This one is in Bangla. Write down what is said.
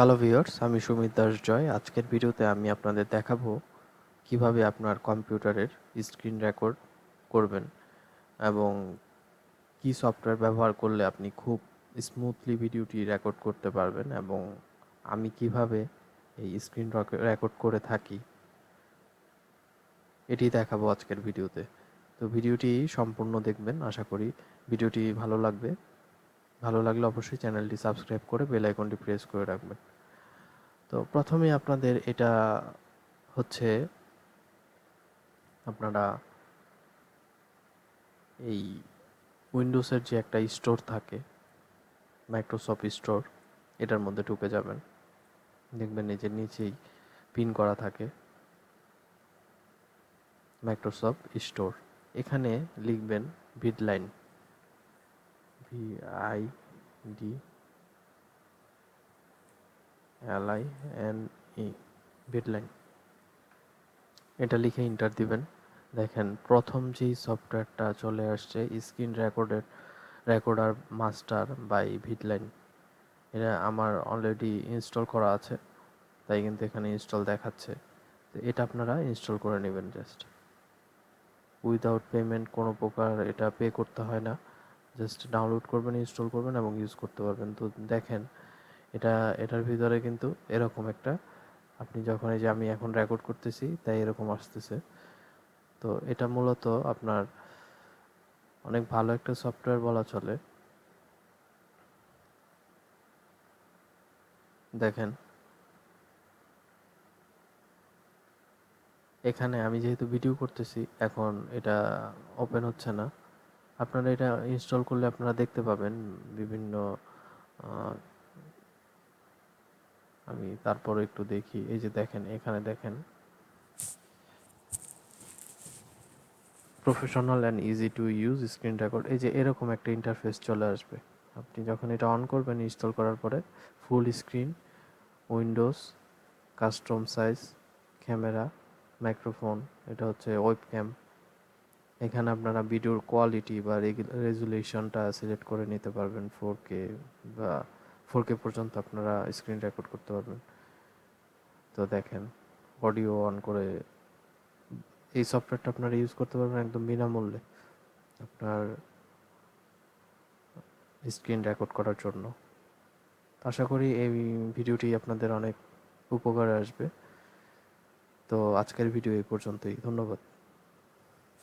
হ্যালো ভিউয়ার্স, আমি সুমিত দাস জয়। আজকের ভিডিওতে আমি আপনাদের দেখাবো কিভাবে আপনার কম্পিউটারের স্ক্রিন রেকর্ড করবেন এবং কি সফটওয়্যার ব্যবহার করলে আপনি খুব স্মুথলি ভিডিওটি রেকর্ড করতে পারবেন এবং আমি কিভাবে এই স্ক্রিন রেকর্ড করে থাকি এটি দেখাবো আজকের ভিডিওতে। তো ভিডিওটি সম্পূর্ণ দেখবেন, আশা করি ভিডিওটি ভালো লাগবে। ভালো লাগলে অবশ্যই চ্যানেলটি সাবস্ক্রাইব করে বেল আইকনটি প্রেস করে রাখবেন। তো প্রথমে আপনাদের এটা হচ্ছে আপনারা এই উইন্ডোজের যে একটা স্টোর থাকে, মাইক্রোসফট স্টোর, এটার মধ্যে ঢুকে যাবেন। দেখবেন এই যে নিচেই পিন করা থাকে মাইক্রোসফট স্টোর। এখানে লিখবেন ভিডলাইন, VIDLINE, ভিডলাইন। এটা লিখে এন্টার দিবেন। দেখেন প্রথম যেই সফটওয়্যারটা চলে আসছে স্ক্রিন রেকর্ডার মাস্টার বাই ভিডলাইন, এটা আমার অলরেডি ইনস্টল করা আছে, তাই কিন্তু এখানে ইনস্টল দেখাচ্ছে। তো এটা আপনারা ইনস্টল করে নেবেন জাস্ট উইদাউট পেমেন্ট, কোনো প্রকার এটা পে করতে হয় না। জাস্ট ডাউনলোড করবেন, ইনস্টল করবেন এবং ইউজ করতে পারবেন। তো দেখেন এটার ভিতরে কিন্তু এরকম একটা, আপনি যখন এই যে আমি এখন রেকর্ড করতেছি তাই এরকম আসতেছে। তো এটা মূলত আপনার অনেক ভালো একটা সফটওয়্যার বলা চলে। দেখেন এখানে আমি যেহেতু ভিডিও করতেছি, এখন এটা ওপেন হচ্ছে না। আপনারা এটা ইনস্টল করলে আপনারা দেখতে পাবেন বিভিন্ন, আমি তারপরে একটু দেখি। এই যে দেখেন, এখানে দেখেন professional and easy to use screen record, এই যে এরকম একটা ইন্টারফেস চলে আসবে। আপনি যখন এটা অন করবেন ইনস্টল করার পরে, full screen, Windows, custom size, camera, microphone, এটা হচ্ছে ওয়েবক্যাম। এখানে আপনারা ভিডিওর কোয়ালিটি বা রেজুলেশনটা সিলেক্ট করে নিতে পারবেন। 4K বা 4K পর্যন্ত আপনারা স্ক্রিন রেকর্ড করতে পারবেন। তো দেখেন অডিও অন করে এই সফটওয়্যারটা আপনারা ইউজ করতে পারবেন একদম বিনামূল্যে আপনার স্ক্রিন রেকর্ড করার জন্য। আশা করি এই ভিডিওটি আপনাদের অনেক উপকারে আসবে। তো আজকের ভিডিও এই পর্যন্তই, ধন্যবাদ।